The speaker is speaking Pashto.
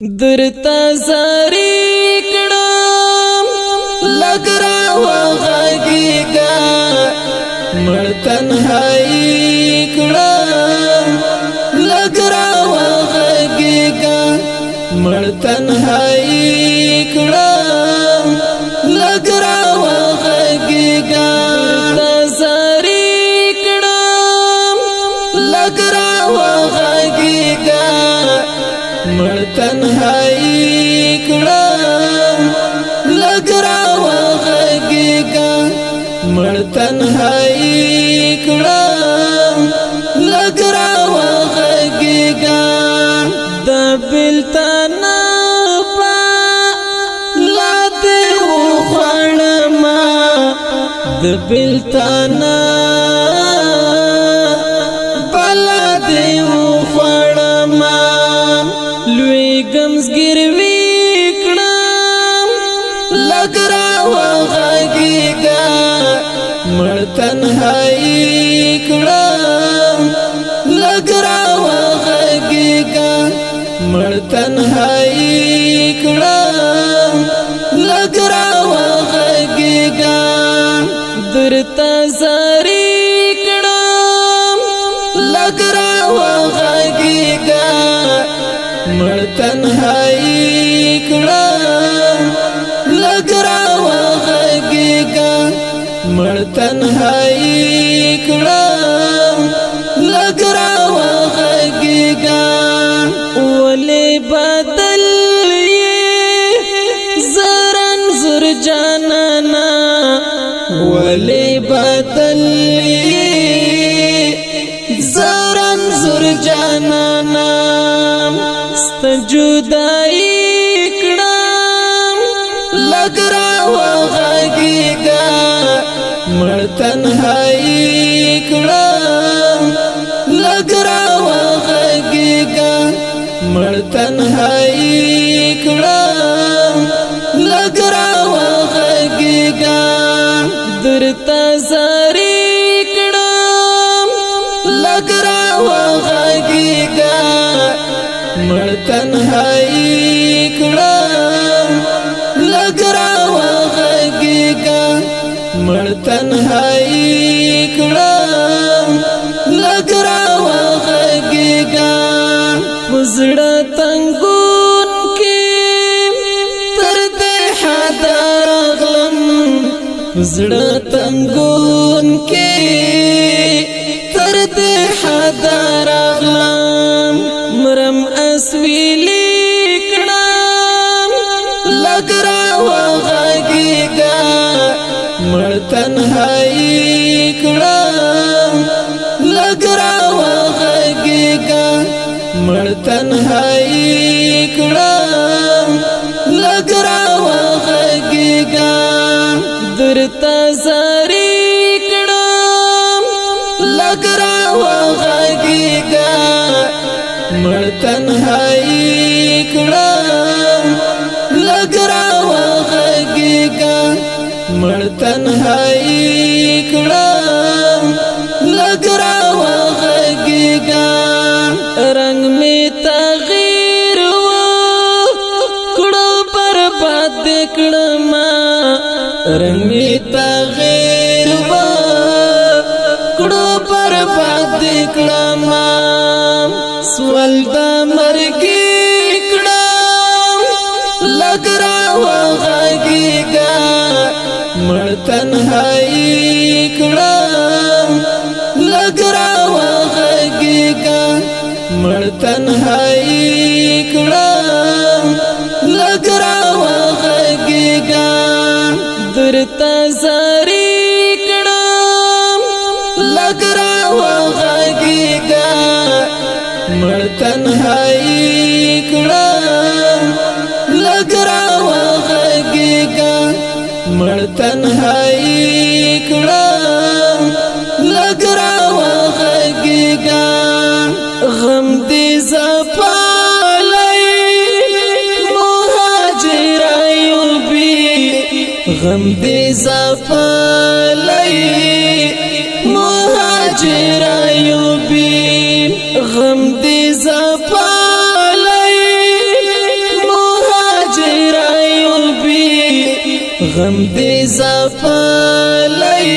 درتا زاری کڑم لگ را وغاگیگا مرتن ہائی کڑم لگ را وغاگیگا مرتن ہائی کڑم لگ را وغاگیگا درتا زاری کڑم لگ را وغاگیگا مرتن ہائی کڑم لگ را وغاگیگا مرتن ہائی کڑم لگ را وغاگیگا دا بلتانا پا لاتے ہو خوڑما دا بلتانا بلا دے ہو خوڑما لوی گمز گروی کڑم لگ را وغاگیگا مرتن ہائی کڑم لگ را وغاگیگا مرتن ہائی کڑم لگ را وغاگیگا درتا زاری کڑم لگ را وغاگیگا مرتن ہائی کڑم لگ را وغاگیگا مرتن ہائی کڑم لگ را وغاگیگا ولی بدل یہ زرن زر جانانا ولی بدل یہ زرن زر جانانا جدائی کڑم لگ را وغاگیگا مرتن ہائی کڑم لگ را وغاگیگا مرتن ہائی کڑم لگ را وغاگیگا درتا زاری کڑم لگ را وغاگیگا مرتن ہائی کڑم لگ را وغاگیگا مرتن ہائی کڑم لگ را وغاگیگا مزڑا تنگون کی ترد حدار اغلم مزڑا تنگون کی ترد حدار اغلم مرم اسویلی کڑم لگ را وغاگیگا مرتن ہائی کڑم لگ را وغاگیگا مرتن ہائی کڑم لگ را وغاگیگا درتا زاری کڑم لگ را وغاگیگا مرتن ہائی کڑم لگ را وغاگیگا مرتن ہائی کڑم لگ را وغاگیگا رنگ میں تغیر و کڑو پر بات کڑما رنگ میں تغیر و کڑو پر بات کڑما سوال دا مرگی کڑم لگ را وغاگیگا مرتن ہائی کڑم لگ را وغاگیگا مرتن ہائی کڑم لگ را وغاگیگا درتا زاری کڑم لگ را وغاگیگا مرتن ہائی کڑم لگ را وغاگیگا مرتن ہائی کڑم لگ را وغاگیگا غم دی زپالی مہاجر ایوبی غم دی زپالی مہاجر ایوبی غم دی زپالی غم دې زپلای